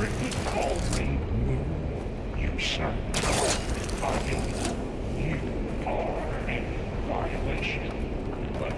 secretly call me Moon. You shall not follow. You are a violation. But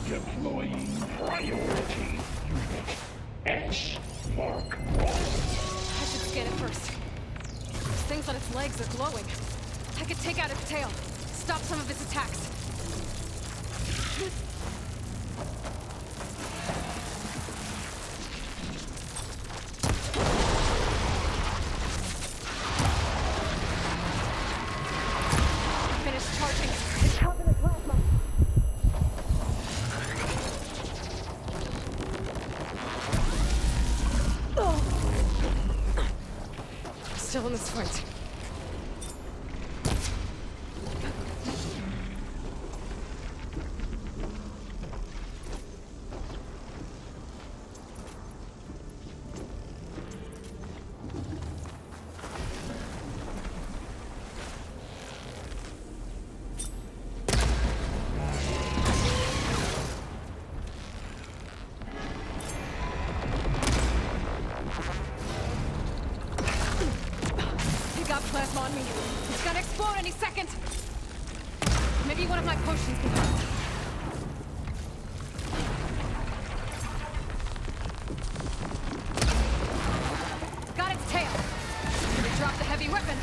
deploying priority unit S Mark 1. I should scan it first. Those things on its legs are glowing. I could take out its tail, stop some of its attacks. Finish charging. It's covered in plasma. Still in this fight. Plasma on me. It's gonna explode any second. Maybe one of my potions can help. Got its tail. Gonna drop the heavy weapon.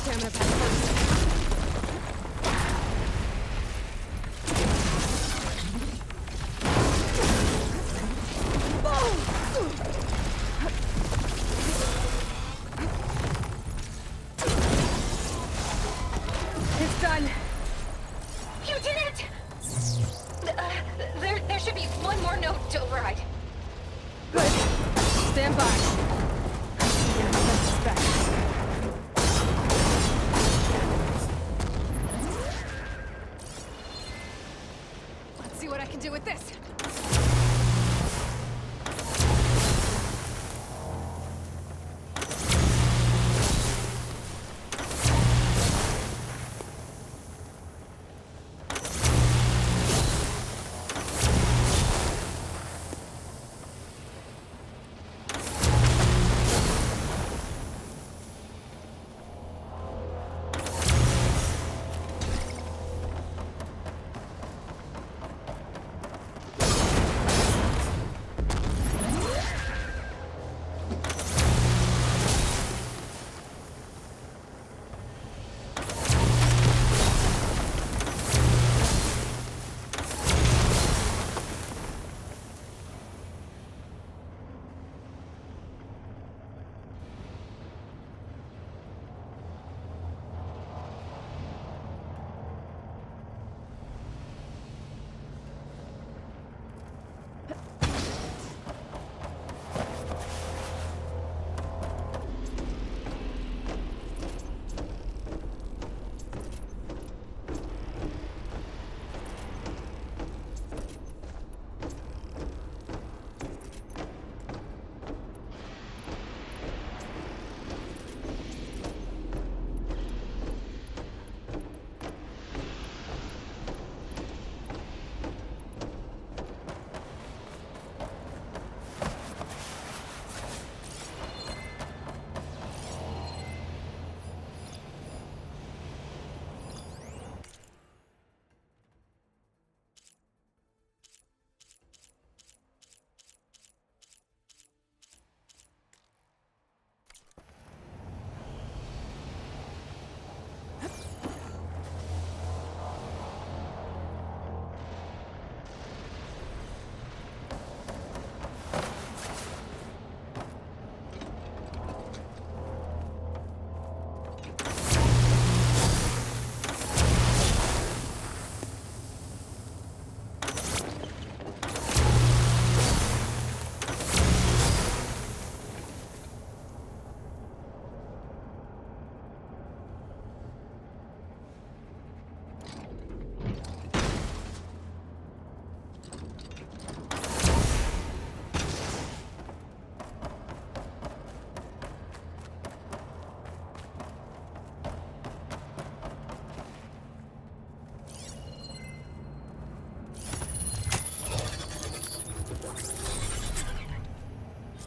stamina pack first. It's done. You did it! There should be one more note to override. Good. Stand by. Get my best back. Let's see what I can do with this.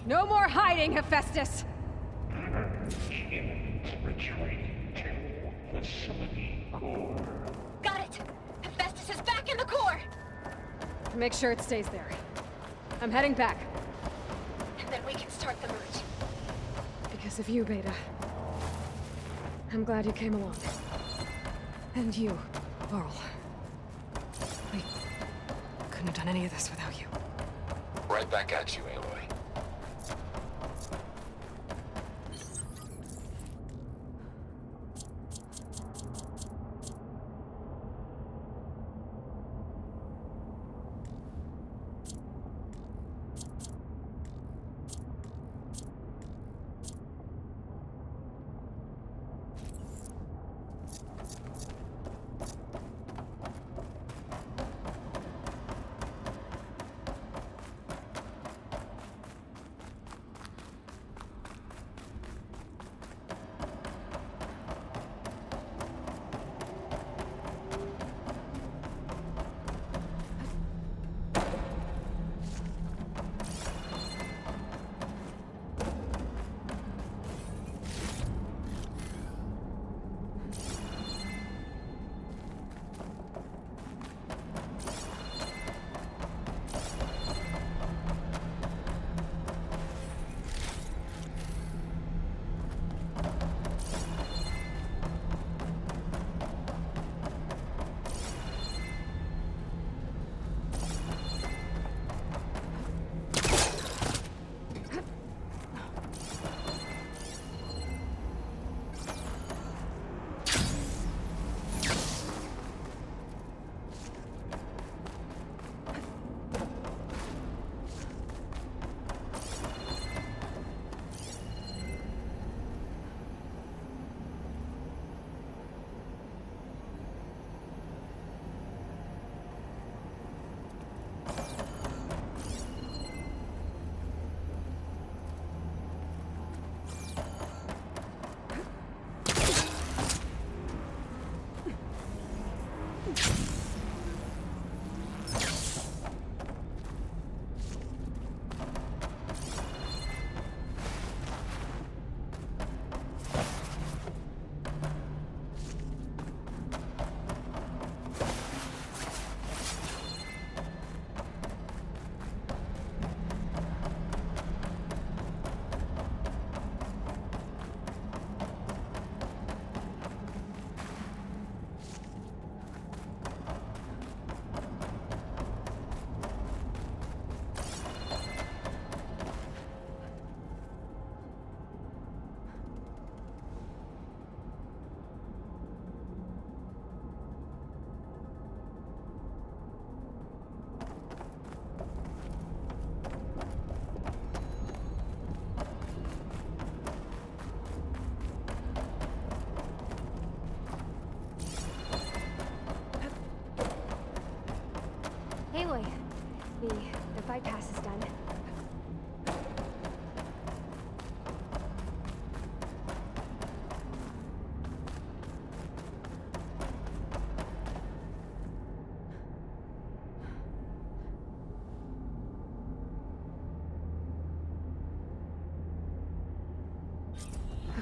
No more hiding, Hephaestus! Humans retreating to facility core. Got it! Hephaestus is back in the core! Make sure it stays there. I'm heading back. And then we can start the merge. Because of you, Beta. I'm glad you came along. And you, Varl. We couldn't have done any of this without you. Right back at you, Aloy.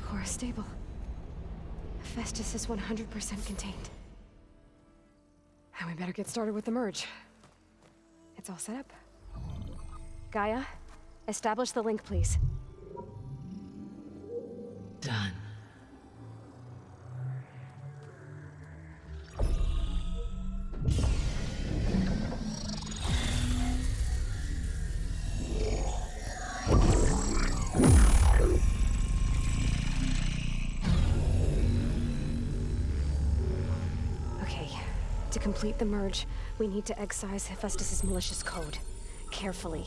core is stable. Hephaestus is 100% contained. And we better get started with the merge. It's all set up. Gaia, establish the link, please. Done. Okay, to complete the merge, we need to excise Hephaestus's malicious code. Carefully.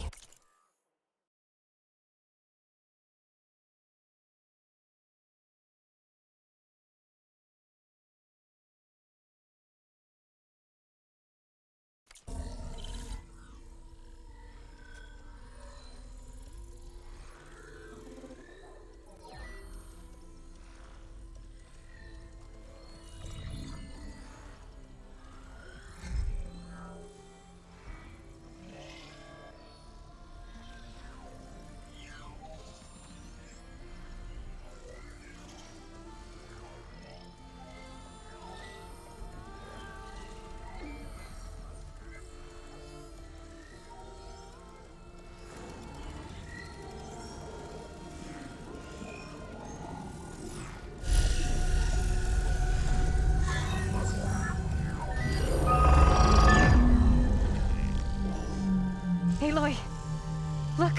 Aloy! Look!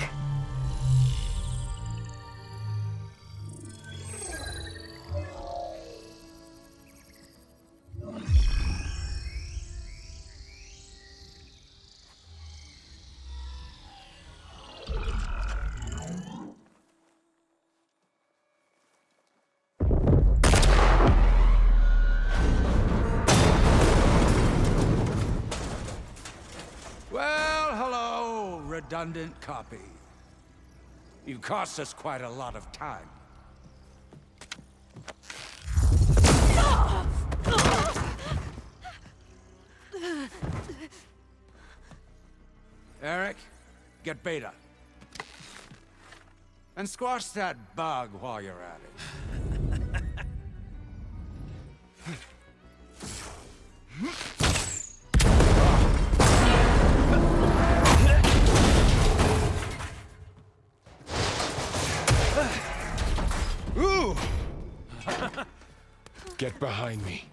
Well, hello, redundant copy. You cost us quite a lot of time. Eric, get Beta. And squash that bug while you're at it. Ooh! Get behind me.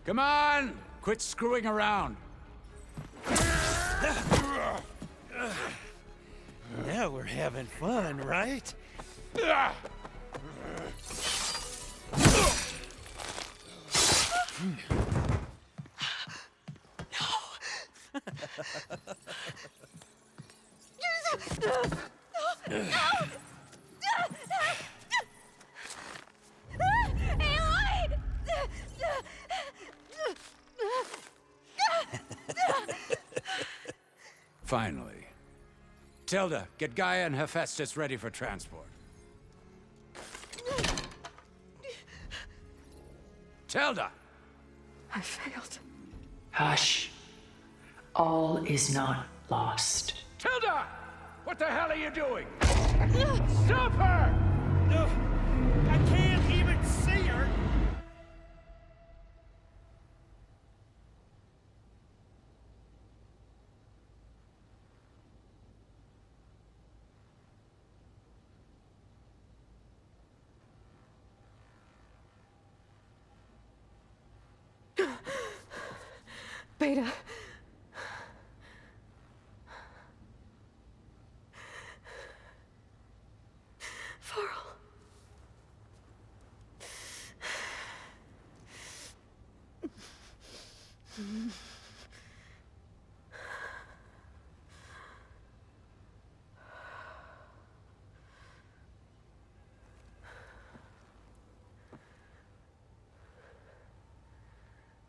Come on! Quit screwing around. Now we're having fun, right? Finally. Tilda, get Gaia and Hephaestus ready for transport. Tilda! I failed. Hush. All is not lost. Tilda! What the hell are you doing? Stop her! No, I can't even see her. Beta. Varl.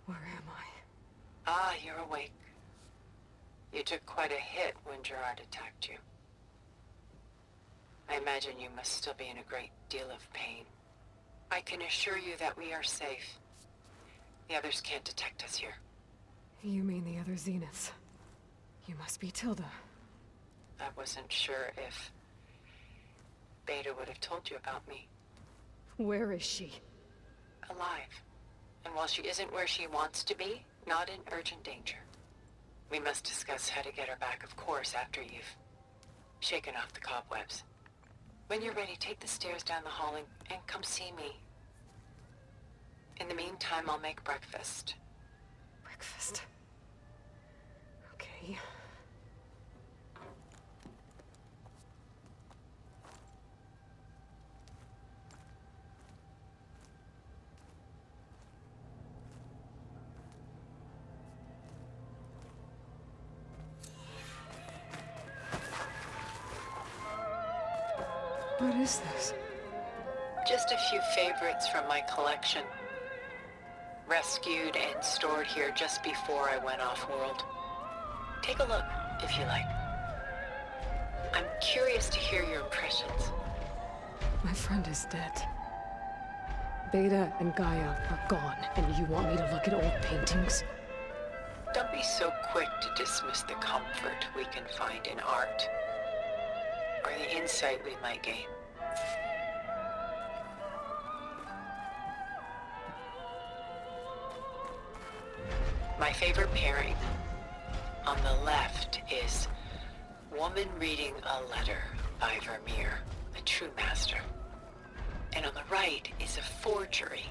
Where am I? Ah, you're awake. You took quite a hit when Gerard attacked you. I imagine you must still be in a great deal of pain. I can assure you that we are safe. The others can't detect us here. You mean the other Zeniths? You must be Tilda. I wasn't sure if Beta would have told you about me. Where is she? Alive. And while she isn't where she wants to be, not in urgent danger. We must discuss how to get her back, of course, after you've shaken off the cobwebs. When you're ready, take the stairs down the hall and come see me. In the meantime, I'll make breakfast. Breakfast. Okay. What is this? Just a few favorites from my collection. Rescued and stored here just before I went off-world. Take a look, if you like. I'm curious to hear your impressions. My friend is dead. Beta and Gaia are gone, and you want me to look at old paintings? Don't be so quick to dismiss the comfort we can find in art, or the insight we might gain. My favorite pairing on the left is Woman Reading a Letter by Vermeer, a true master. And on the right is a forgery,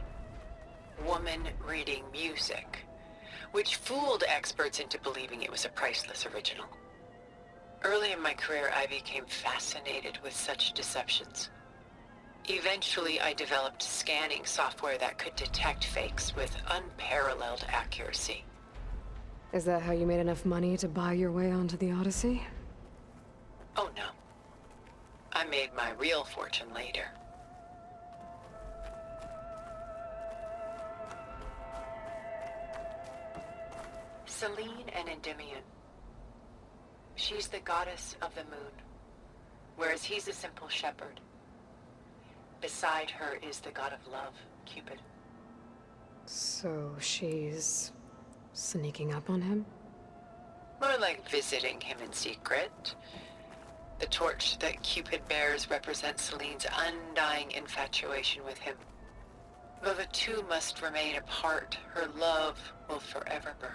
Woman Reading Music, which fooled experts into believing it was a priceless original. Early in my career, I became fascinated with such deceptions. Eventually, I developed scanning software that could detect fakes with unparalleled accuracy. Is that how you made enough money to buy your way onto the Odyssey? Oh no. I made my real fortune later. Selene and Endymion. She's the goddess of the moon, whereas he's a simple shepherd. Beside her is the god of love, Cupid. So she's sneaking up on him? More like visiting him in secret. The torch that Cupid bears represents Selene's undying infatuation with him. Though the two must remain apart, her love will forever burn.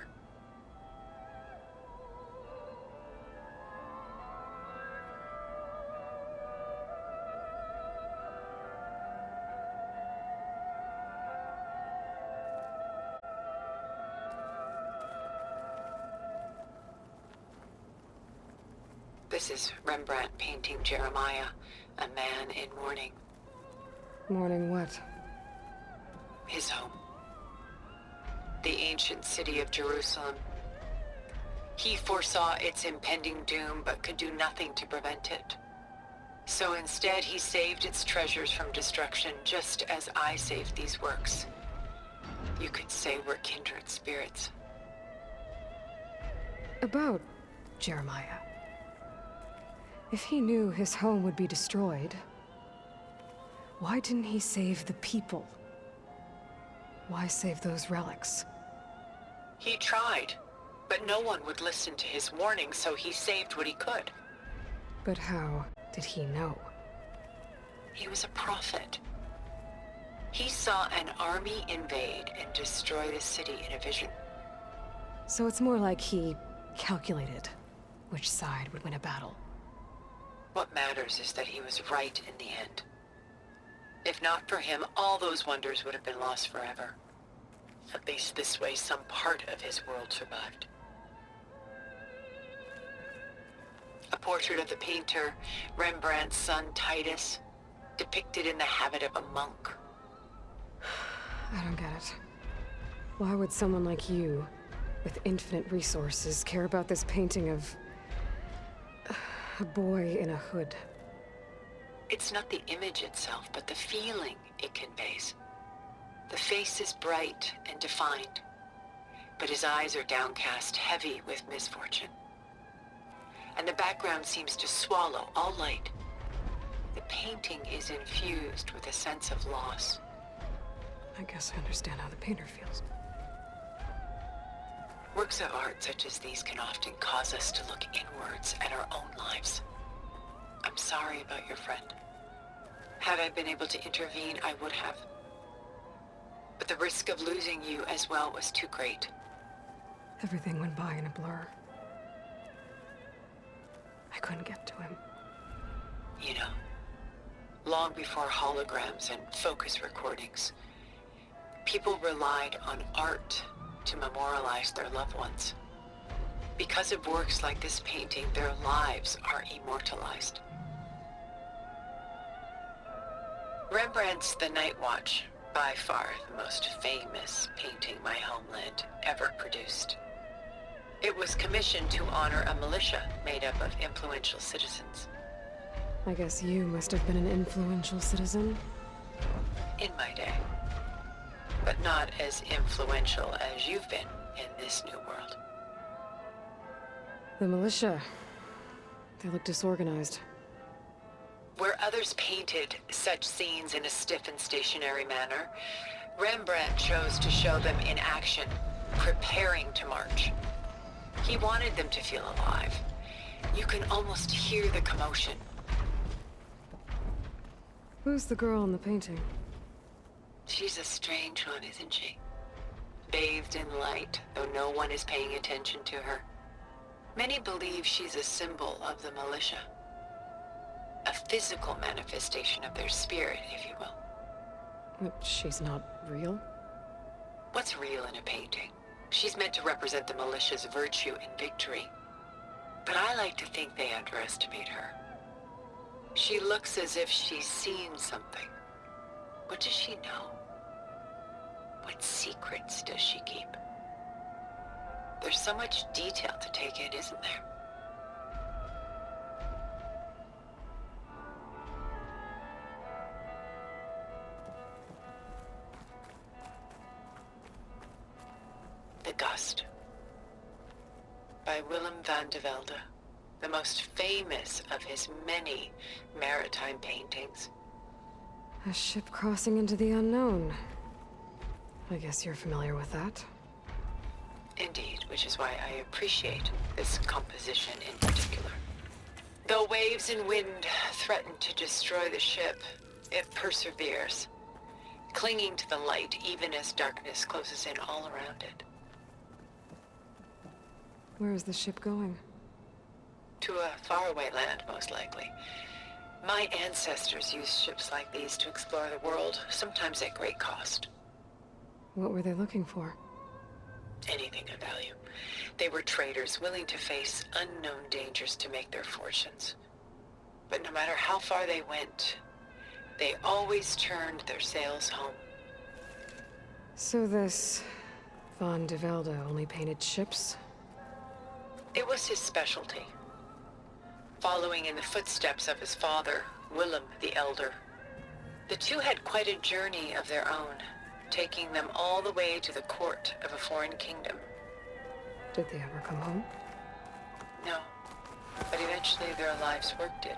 This is Rembrandt painting Jeremiah, a man in mourning. Mourning what? His home. The ancient city of Jerusalem. He foresaw its impending doom, but could do nothing to prevent it. So instead, he saved its treasures from destruction, just as I saved these works. You could say we're kindred spirits. About Jeremiah. If he knew his home would be destroyed, why didn't he save the people? Why save those relics? He tried, but no one would listen to his warning, so he saved what he could. But how did he know? He was a prophet. He saw an army invade and destroy the city in a vision. So it's more like he calculated which side would win a battle. What matters is that he was right in the end. If not for him, all those wonders would have been lost forever. At least this way, some part of his world survived. A portrait of the painter, Rembrandt's son Titus, depicted in the habit of a monk. I don't get it. Why would someone like you, with infinite resources, care about this painting of a boy in a hood? It's not the image itself, but the feeling it conveys. The face is bright and defined, but his eyes are downcast, heavy with misfortune. And the background seems to swallow all light. The painting is infused with a sense of loss. I guess I understand how the painter feels. Works of art such as these can often cause us to look inwards at our own lives. I'm sorry about your friend. Had I been able to intervene, I would have. But the risk of losing you as well was too great. Everything went by in a blur. I couldn't get to him. You know, long before holograms and focus recordings, people relied on art to memorialize their loved ones. Because of works like this painting, their lives are immortalized. Rembrandt's The Night Watch, by far the most famous painting my homeland ever produced. It was commissioned to honor a militia made up of influential citizens. I guess you must have been an influential citizen. In my day. But not as influential as you've been in this new world. The militia. They look disorganized. Where others painted such scenes in a stiff and stationary manner, Rembrandt chose to show them in action, preparing to march. He wanted them to feel alive. You can almost hear the commotion. Who's the girl in the painting? She's a strange one, isn't she? Bathed in light, though no one is paying attention to her. Many believe she's a symbol of the militia. A physical manifestation of their spirit, if you will. But she's not real? What's real in a painting? She's meant to represent the militia's virtue and victory. But I like to think they underestimate her. She looks as if she's seen something. What does she know? What secrets does she keep? There's so much detail to take in, isn't there? The Gust, by Willem van de Velde, the most famous of his many maritime paintings. A ship crossing into the unknown. I guess you're familiar with that. Indeed, which is why I appreciate this composition in particular. Though waves and wind threaten to destroy the ship, it perseveres, clinging to the light even as darkness closes in all around it. Where is the ship going? To a faraway land, most likely. My ancestors used ships like these to explore the world, sometimes at great cost. What were they looking for? Anything of value. They were traders willing to face unknown dangers to make their fortunes. But no matter how far they went, they always turned their sails home. So this Van de Velde only painted ships? It was his specialty. Following in the footsteps of his father, Willem the Elder. The two had quite a journey of their own, taking them all the way to the court of a foreign kingdom. Did they ever come home? No, but eventually their lives' work did.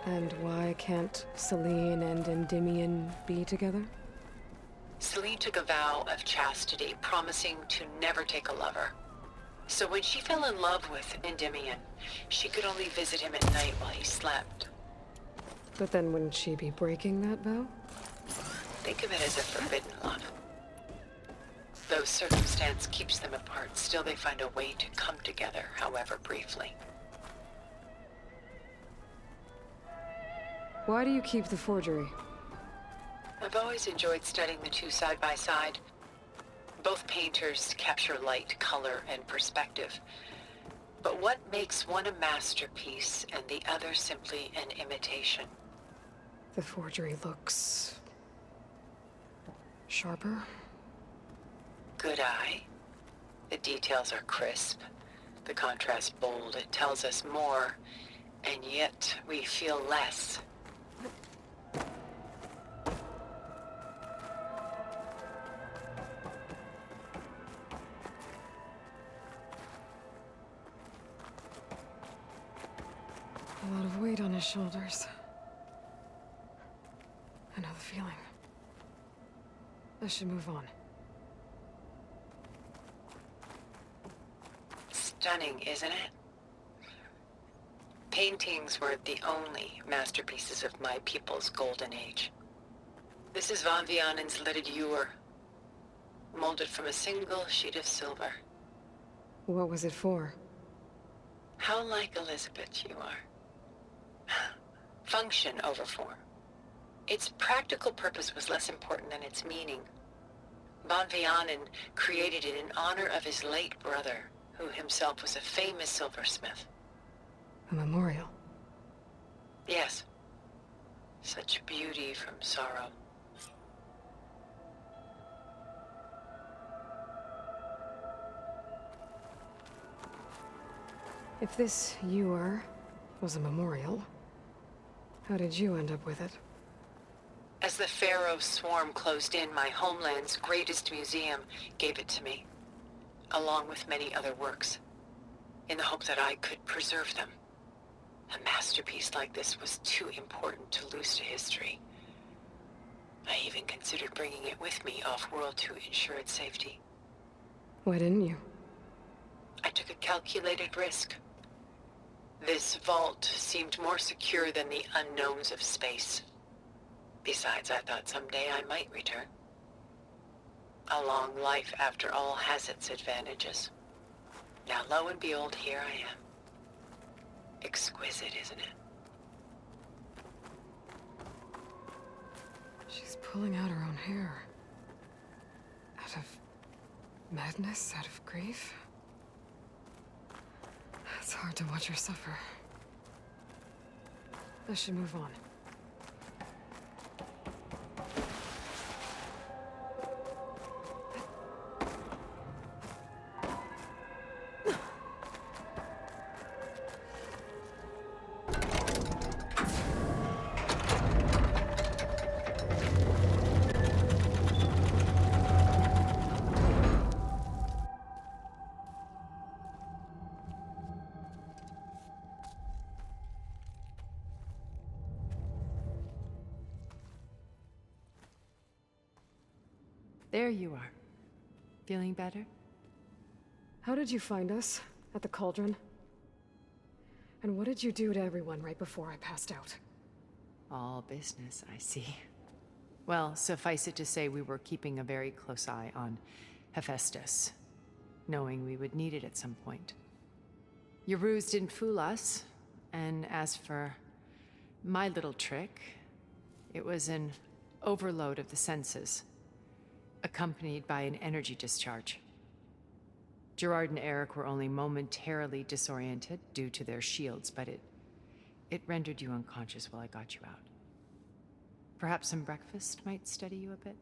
And why can't Celine and Endymion be together? Celine took a vow of chastity, promising to never take a lover. So when she fell in love with Endymion, she could only visit him at night while he slept. But then wouldn't she be breaking that vow? Think of it as a forbidden love. Though circumstance keeps them apart, still they find a way to come together, however briefly. Why do you keep the forgery? I've always enjoyed studying the two side by side. Both painters capture light, color, and perspective. But what makes one a masterpiece and the other simply an imitation? The forgery looks... sharper? Good eye. The details are crisp. The contrast bold. It tells us more, and yet we feel less. A lot of weight on his shoulders. I know the feeling. I should move on. Stunning, isn't it? Paintings weren't the only masterpieces of my people's golden age. This is Von Vianen's lidded ewer, molded from a single sheet of silver. What was it for? How like Elizabeth you are. Function over form. Its practical purpose was less important than its meaning. Von Vianen created it in honor of his late brother, who himself was a famous silversmith. A memorial. Yes. Such beauty from sorrow. If this ewer was a memorial, how did you end up with it? As the Pharaoh swarm closed in, my homeland's greatest museum gave it to me, along with many other works, in the hope that I could preserve them. A masterpiece like this was too important to lose to history. I even considered bringing it with me off-world to ensure its safety. Why didn't you? I took a calculated risk. This vault seemed more secure than the unknowns of space. Besides, I thought someday I might return. A long life, after all, has its advantages. Now, lo and behold, here I am. Exquisite, isn't it? She's pulling out her own hair. Out of madness, out of grief. It's hard to watch her suffer. I should move on. There you are. Feeling better? How did you find us? At the Cauldron? And what did you do to everyone right before I passed out? All business, I see. Well, suffice it to say we were keeping a very close eye on Hephaestus, knowing we would need it at some point. Your ruse didn't fool us, and as for my little trick, it was an overload of the senses, accompanied by an energy discharge. Gerard and Eric were only momentarily disoriented due to their shields, but it rendered you unconscious while I got you out. Perhaps some breakfast might steady you a bit?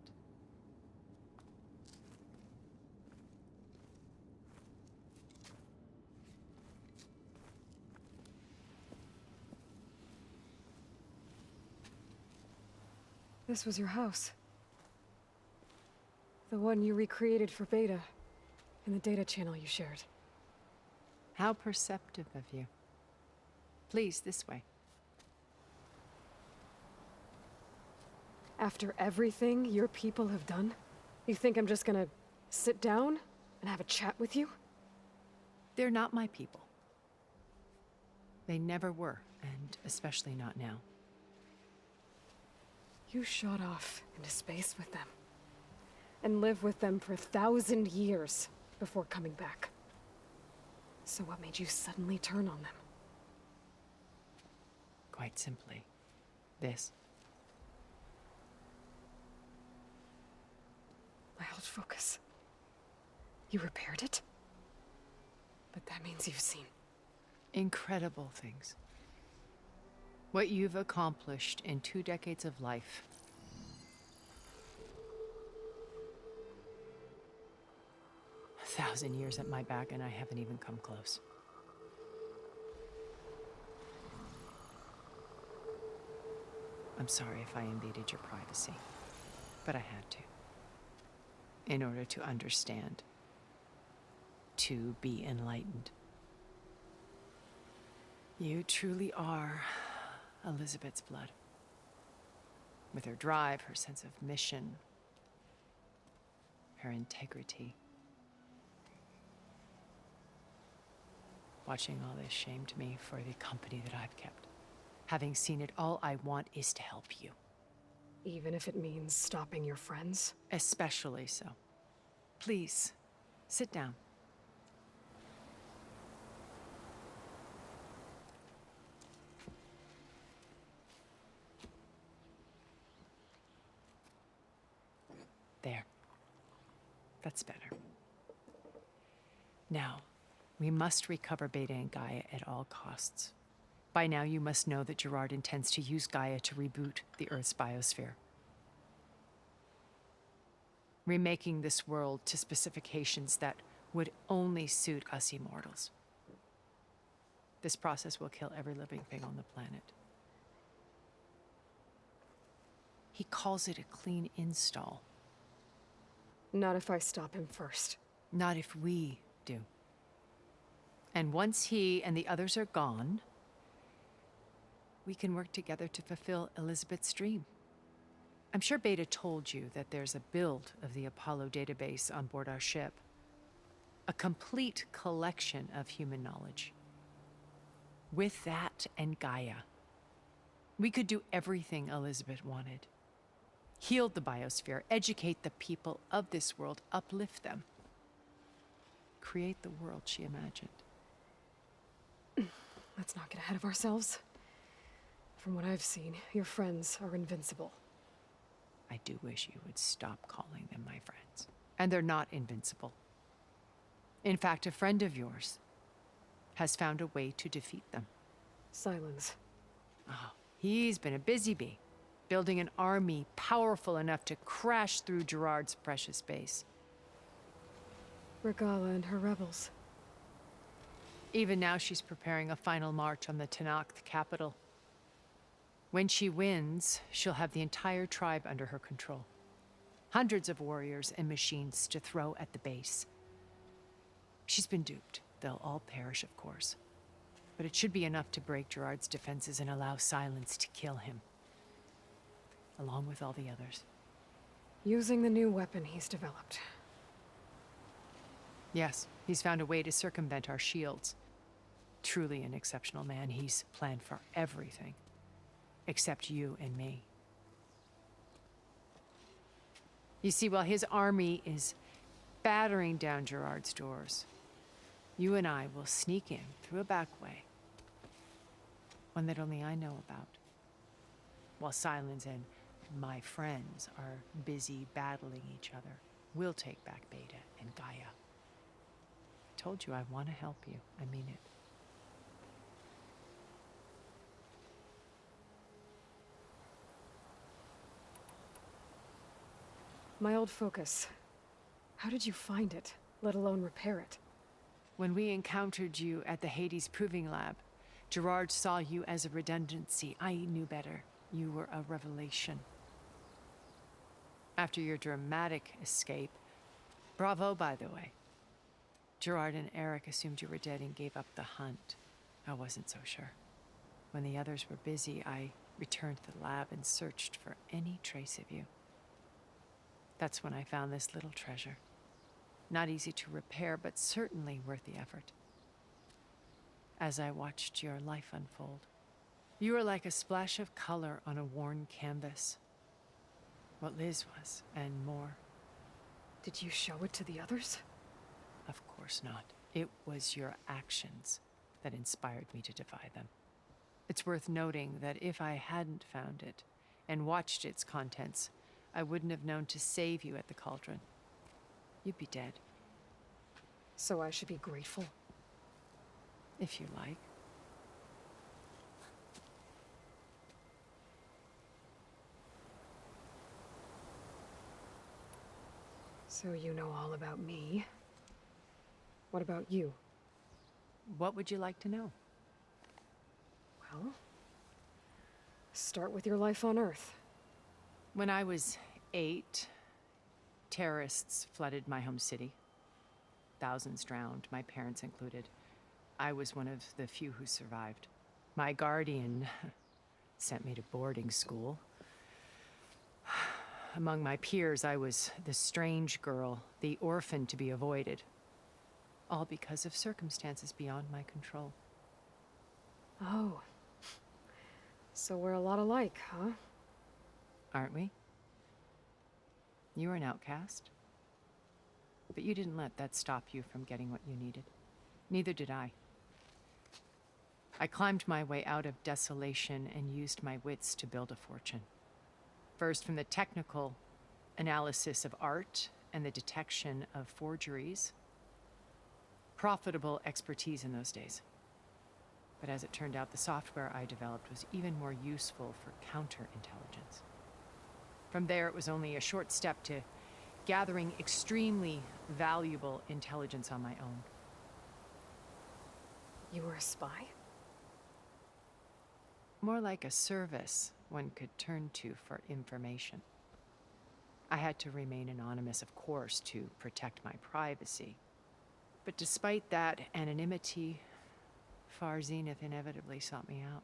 This was your house. The one you recreated for Beta, in the data channel you shared. How perceptive of you. Please, this way. After everything your people have done, you think I'm just gonna sit down and have a chat with you? They're not my people. They never were, and especially not now. You shot off into space with them, and lived with them for 1,000 years before coming back. So what made you suddenly turn on them? Quite simply, this. My old focus. You repaired it? But that means you've seen. Incredible things. What you've accomplished in 2 decades of life. A 1,000 years at my back, and I haven't even come close. I'm sorry if I invaded your privacy, but I had to. In order to understand. To be enlightened. You truly are Elizabeth's blood. With her drive, her sense of mission, her integrity. Watching all this shamed me for the company that I've kept. Having seen it, all I want is to help you. Even if it means stopping your friends? Especially so. Please, sit down. There. That's better. Now, we must recover Beta and Gaia at all costs. By now, you must know that Gerard intends to use Gaia to reboot the Earth's biosphere. Remaking this world to specifications that would only suit us immortals. This process will kill every living thing on the planet. He calls it a clean install. Not if I stop him first. Not if we do. And once he and the others are gone, we can work together to fulfill Elizabeth's dream. I'm sure Beta told you that there's a build of the Apollo database on board our ship. A complete collection of human knowledge. With that and Gaia, we could do everything Elizabeth wanted. Heal the biosphere, educate the people of this world, uplift them. Create the world she imagined. Let's not get ahead of ourselves. From what I've seen, your friends are invincible. I do wish you would stop calling them my friends. And they're not invincible. In fact, a friend of yours has found a way to defeat them. Silence. Oh, he's been a busy bee, building an army powerful enough to crash through Gerard's precious base. Regala and her rebels. Even now, she's preparing a final march on the Tenakth capital. When she wins, she'll have the entire tribe under her control. Hundreds of warriors and machines to throw at the base. She's been duped. They'll all perish, of course. But it should be enough to break Gerard's defenses and allow Silence to kill him. Along with all the others. Using the new weapon he's developed. Yes, he's found a way to circumvent our shields. Truly an exceptional man. He's planned for everything. Except you and me. You see, while his army is battering down Gerard's doors, you and I will sneak in through a back way. One that only I know about. While Silence and my friends are busy battling each other, we'll take back Beta and Gaia. I told you I want to help you. I mean it. My old focus. How did you find it, let alone repair it? When we encountered you at the Hades Proving Lab, Gerard saw you as a redundancy. I knew better. You were a revelation. After your dramatic escape, bravo, by the way. Gerard and Eric assumed you were dead and gave up the hunt. I wasn't so sure. When the others were busy, I returned to the lab and searched for any trace of you. That's when I found this little treasure. Not easy to repair, but certainly worth the effort. As I watched your life unfold, you were like a splash of color on a worn canvas. What Liz was, and more. Did you show it to the others? Of course not. It was your actions that inspired me to defy them. It's worth noting that if I hadn't found it and watched its contents, I wouldn't have known to save you at the cauldron. You'd be dead. So I should be grateful? If you like. So you know all about me. What about you? What would you like to know? Well, start with your life on Earth. When I was 8, terrorists flooded my home city. Thousands drowned, my parents included. I was one of the few who survived. My guardian sent me to boarding school. Among my peers, I was the strange girl, the orphan to be avoided. All because of circumstances beyond my control. Oh. So we're a lot alike, huh? Aren't we? You were an outcast. But you didn't let that stop you from getting what you needed. Neither did I. I climbed my way out of desolation and used my wits to build a fortune. First, from the technical analysis of art and the detection of forgeries. Profitable expertise in those days. But as it turned out, the software I developed was even more useful for counterintelligence. From there, it was only a short step to gathering extremely valuable intelligence on my own. You were a spy? More like a service one could turn to for information. I had to remain anonymous, of course, to protect my privacy. But despite that anonymity, Far Zenith inevitably sought me out.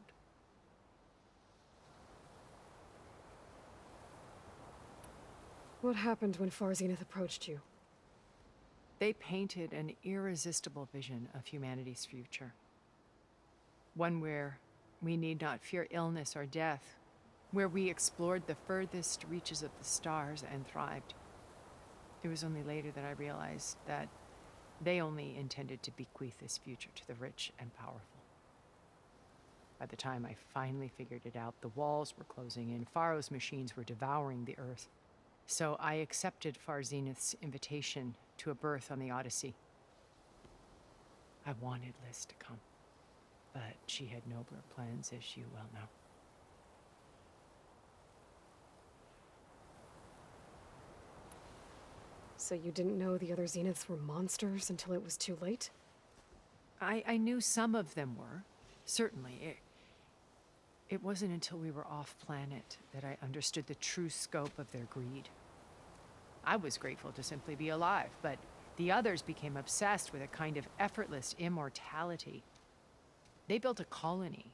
What happened when Far Zenith approached you? They painted an irresistible vision of humanity's future. One where we need not fear illness or death, where we explored the furthest reaches of the stars and thrived. It was only later that I realized that they only intended to bequeath this future to the rich and powerful. By the time I finally figured it out, the walls were closing in, Pharaoh's machines were devouring the earth. So I accepted Far Zenith's invitation to a berth on the Odyssey. I wanted Liz to come, but she had nobler plans, as you well know. So you didn't know the other Zeniths were monsters until it was too late? I knew some of them were, certainly. It wasn't until we were off-planet that I understood the true scope of their greed. I was grateful to simply be alive, but the others became obsessed with a kind of effortless immortality. They built a colony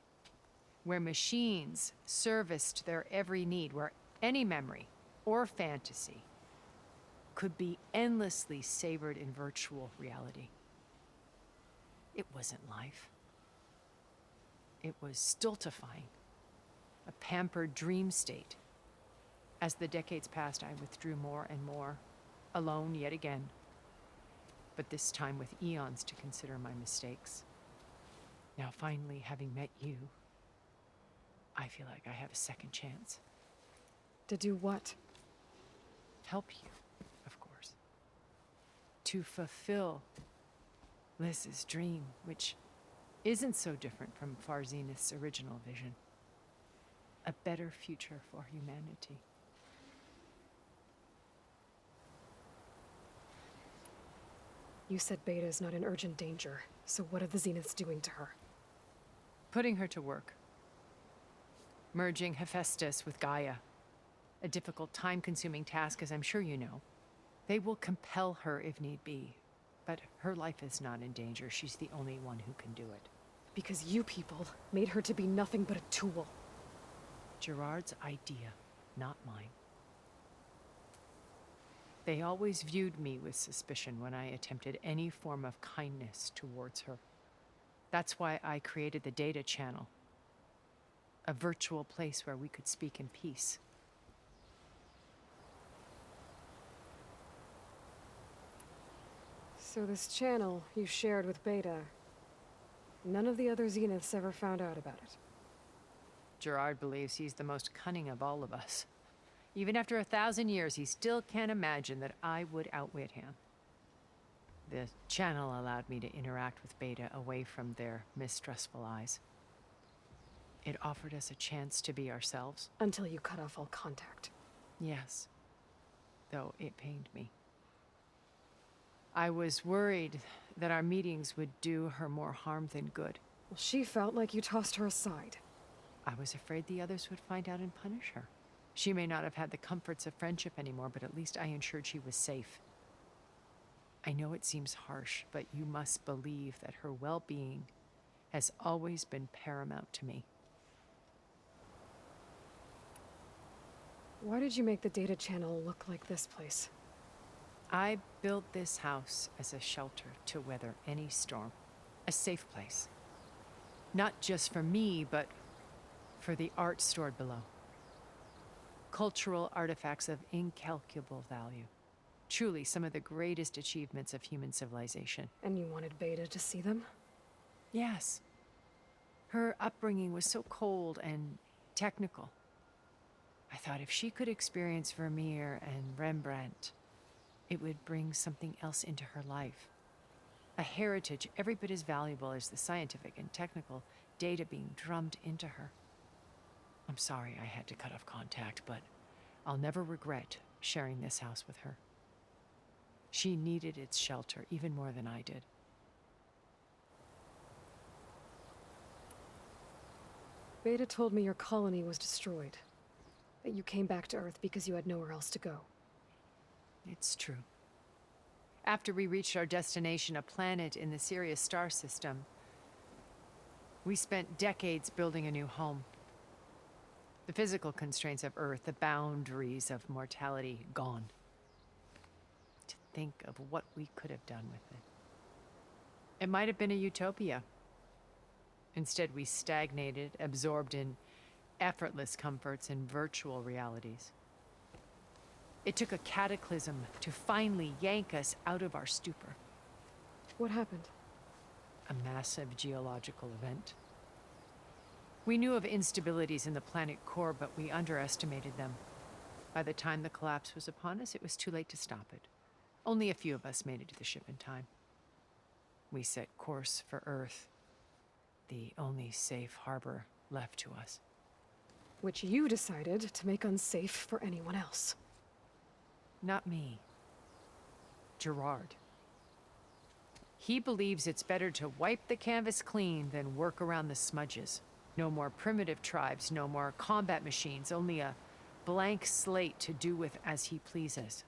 where machines serviced their every need, where any memory or fantasy could be endlessly savored in virtual reality. It wasn't life. It was stultifying, a pampered dream state. As the decades passed, I withdrew more and more, alone yet again, but this time with eons to consider my mistakes. Now finally, having met you, I feel like I have a second chance. To do what? Help you, of course. To fulfill Liz's dream, which isn't so different from Far Zenith's original vision. A better future for humanity. You said Beta is not in urgent danger, so what are the Zeniths doing to her? Putting her to work. Merging Hephaestus with Gaia. A difficult, time-consuming task, as I'm sure you know. They will compel her if need be, but her life is not in danger. She's the only one who can do it. Because you people made her to be nothing but a tool. Gerard's idea, not mine. They always viewed me with suspicion when I attempted any form of kindness towards her. That's why I created the data channel. A virtual place where we could speak in peace. So this channel you shared with Beta, none of the other Zeniths ever found out about it. Gerard believes he's the most cunning of all of us. Even after 1,000 years, he still can't imagine that I would outwit him. The channel allowed me to interact with Beta away from their mistrustful eyes. It offered us a chance to be ourselves. Until you cut off all contact. Yes, though it pained me. I was worried that our meetings would do her more harm than good. Well, she felt like you tossed her aside. I was afraid the others would find out and punish her. She may not have had the comforts of friendship anymore, but at least I ensured she was safe. I know it seems harsh, but you must believe that her well-being has always been paramount to me. Why did you make the data channel look like this place? I built this house as a shelter to weather any storm. A safe place. Not just for me, but for the art stored below. Cultural artifacts of incalculable value. Truly some of the greatest achievements of human civilization. And you wanted Beta to see them? Yes. Her upbringing was so cold and technical. I thought if she could experience Vermeer and Rembrandt, it would bring something else into her life. A heritage every bit as valuable as the scientific and technical data being drummed into her. I'm sorry I had to cut off contact, but I'll never regret sharing this house with her. She needed its shelter even more than I did. Beta told me your colony was destroyed. That you came back to Earth because you had nowhere else to go. It's true. After we reached our destination, a planet in the Sirius star system, we spent decades building a new home. The physical constraints of Earth, the boundaries of mortality, gone. To think of what we could have done with it. It might have been a utopia. Instead, we stagnated, absorbed in effortless comforts and virtual realities. It took a cataclysm to finally yank us out of our stupor. What happened? A massive geological event. We knew of instabilities in the planet core, but we underestimated them. By the time the collapse was upon us, it was too late to stop it. Only a few of us made it to the ship in time. We set course for Earth, the only safe harbor left to us. Which you decided to make unsafe for anyone else. Not me. Gerard. He believes it's better to wipe the canvas clean than work around the smudges. No more primitive tribes, no more combat machines, only a blank slate to do with as he pleases.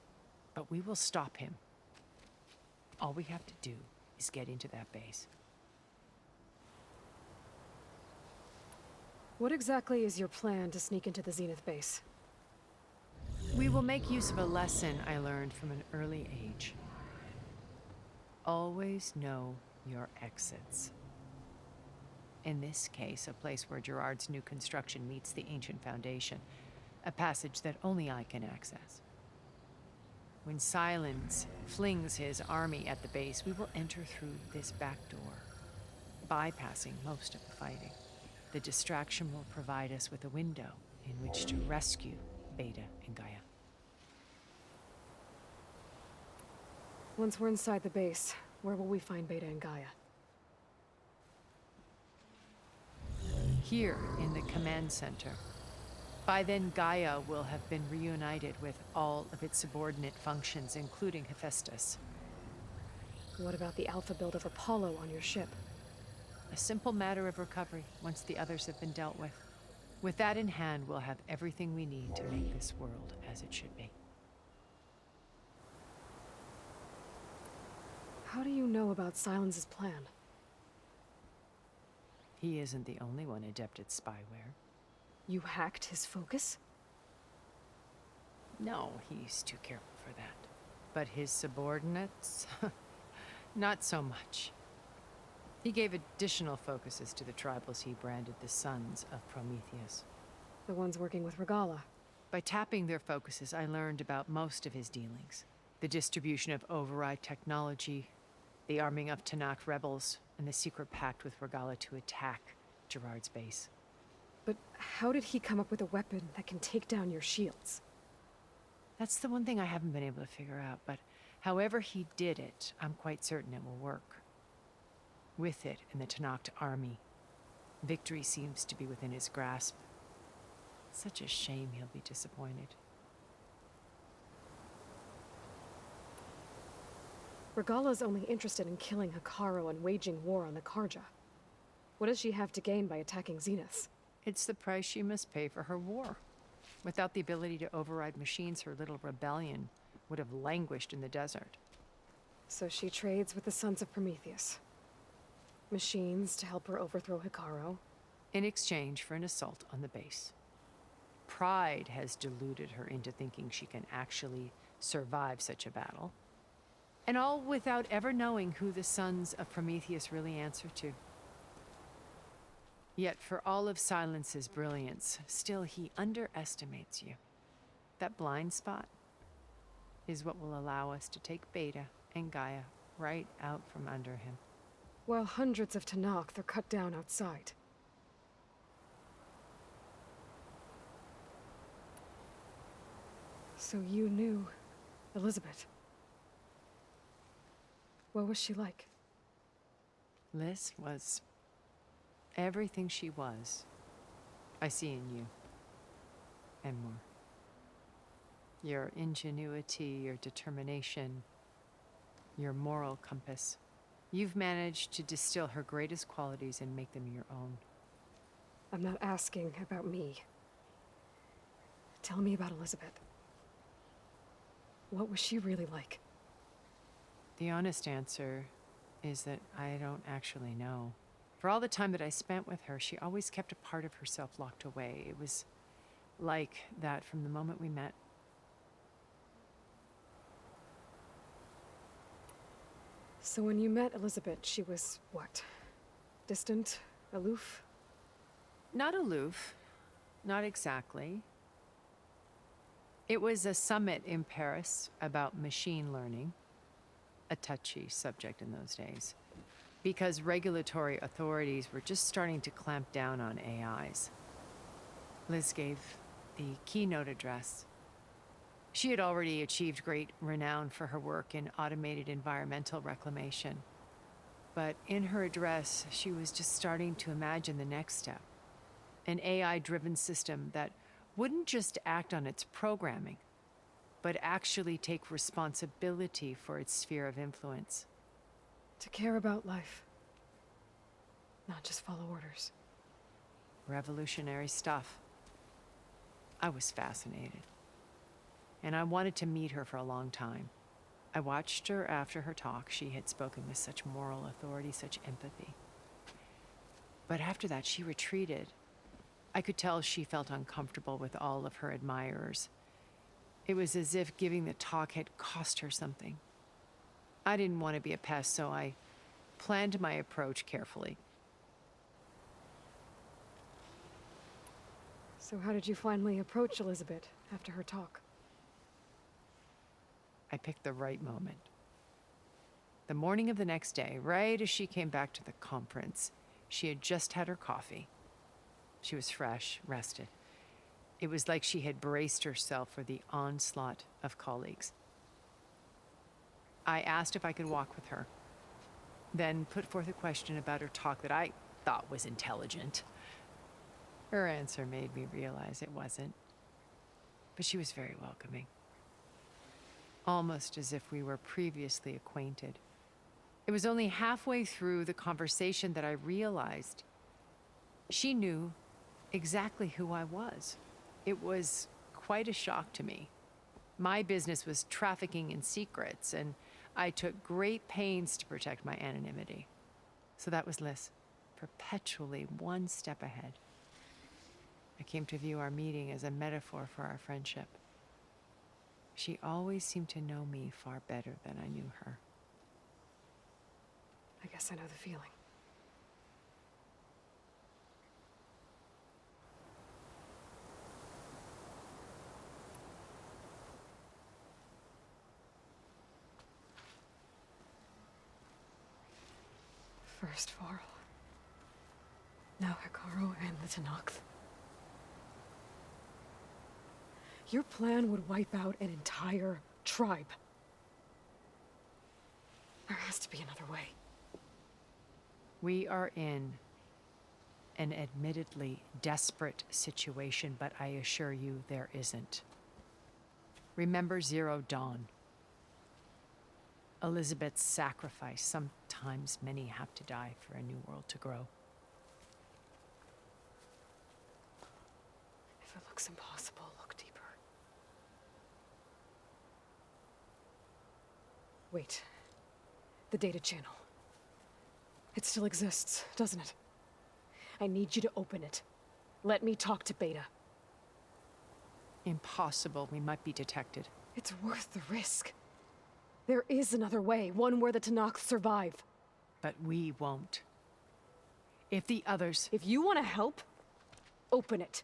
But we will stop him. All we have to do is get into that base. What exactly is your plan to sneak into the Zenith base? We will make use of a lesson I learned from an early age. Always know your exits. In this case, a place where Gerard's new construction meets the ancient foundation, a passage that only I can access. When Silence flings his army at the base, we will enter through this back door, bypassing most of the fighting. The distraction will provide us with a window in which to rescue Beta and Gaia. Once we're inside the base, where will we find Beta and Gaia? Here in the command center. By then, Gaia will have been reunited with all of its subordinate functions, including Hephaestus. What about the alpha build of Apollo on your ship? A simple matter of recovery once the others have been dealt with. With that in hand, we'll have everything we need to make this world as it should be. How do you know about Silence's plan? He isn't the only one adept at spyware. You hacked his focus? No, he's too careful for that. But his subordinates? Not so much. He gave additional focuses to the tribals he branded the Sons of Prometheus. The ones working with Regala. By tapping their focuses, I learned about most of his dealings. The distribution of override technology, the arming of Tanakh rebels, and the secret pact with Regala to attack Gerard's base. But how did he come up with a weapon that can take down your shields? That's the one thing I haven't been able to figure out, but however he did it, I'm quite certain it will work. With it and the Tanakh army, victory seems to be within his grasp. Such a shame he'll be disappointed. Regala's only interested in killing Hekarro and waging war on the Karja. What does she have to gain by attacking Zenith? It's the price she must pay for her war. Without the ability to override machines, her little rebellion would have languished in the desert. So she trades with the Sons of Prometheus. machines to help her overthrow Hikaru. In exchange for an assault on the base. Pride has deluded her into thinking she can actually survive such a battle. And all without ever knowing who the sons of Prometheus really answer to. Yet for all of Silence's brilliance, still he underestimates you. That blind spot is what will allow us to take Beta and Gaia right out from under him. While hundreds of Tenakth are cut down outside. So you knew Elizabeth. What was she like? Liz was everything she was. I see in you. And more. Your ingenuity, your determination, your moral compass. You've managed to distill her greatest qualities and make them your own. I'm not asking about me. Tell me about Elizabeth. What was she really like? The honest answer is that I don't actually know. For all the time that I spent with her, she always kept a part of herself locked away. It was like that from the moment we met. So when you met Elizabeth, she was what? Distant? Aloof? Not aloof. Not exactly. It was a summit in Paris about machine learning. A touchy subject in those days. Because regulatory authorities were just starting to clamp down on AIs. Liz gave the keynote address. She had already achieved great renown for her work in automated environmental reclamation. But in her address, she was just starting to imagine the next step. An AI-driven system that wouldn't just act on its programming, but actually take responsibility for its sphere of influence. To care about life. Not just follow orders. Revolutionary stuff. I was fascinated. And I wanted to meet her for a long time. I watched her after her talk. She had spoken with such moral authority, such empathy. But after that, she retreated. I could tell she felt uncomfortable with all of her admirers. It was as if giving the talk had cost her something. I didn't want to be a pest, so I planned my approach carefully. So how did you finally approach Elizabeth after her talk? I picked the right moment. The morning of the next day, right as she came back to the conference, she had just had her coffee. She was fresh, rested. It was like she had braced herself for the onslaught of colleagues. I asked if I could walk with her, then put forth a question about her talk that I thought was intelligent. Her answer made me realize it wasn't, but she was very welcoming. Almost as if we were previously acquainted. It was only halfway through the conversation that I realized she knew exactly who I was. It was quite a shock to me. My business was trafficking in secrets, and I took great pains to protect my anonymity. So that was Liz, perpetually one step ahead. I came to view our meeting as a metaphor for our friendship. She always seemed to know me far better than I knew her. I guess I know the feeling. First Varl. Now Hikaru and the Tenakth. Your plan would wipe out an entire tribe. There has to be another way. We are in an admittedly desperate situation, but I assure you there isn't. Remember Zero Dawn. Elizabeth's sacrifice. Sometimes many have to die for a new world to grow. If it looks impossible, look deeper. Wait. The data channel. It still exists, doesn't it? I need you to open it. Let me talk to Beta. Impossible. We might be detected. It's worth the risk. There is another way, one where the Tenakth survive. But we won't. If the others... If you want to help, open it.